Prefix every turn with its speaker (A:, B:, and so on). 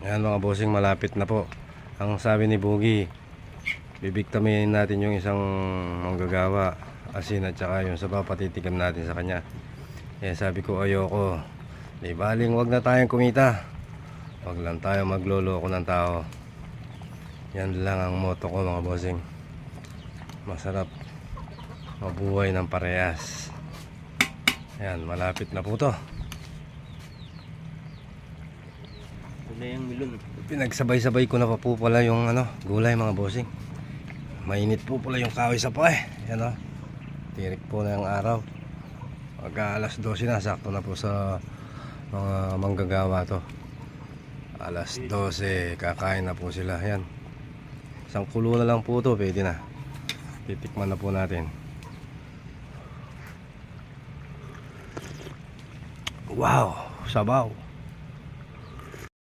A: Ayan mga bossing, malapit na po. Ang sabi ni Boogie, bibigtamin natin yung isang manggagawa, asin at saka yung sabaw, patitikim natin sa kanya. Eh sabi ko ayoko, di baling wag na tayong kumita, wag lang tayo magloloko ng tao. Yan lang ang motto ko mga bossing. Masarap mabuhay ng parehas. Ayan, malapit na po to.
B: Yung milon.
A: Pinagsabay-sabay ko na pa po pala yung gulay mga bossing. Mainit po pala yung kahoy sa pa Yan tirik po na yung araw. Pagka alas 12 na, sakto na po sa mga manggagawa to. Alas 12, kakain na po sila. Yan. Isang kulo na lang po to, pwede na. Titikman na po natin. Wow, sabaw.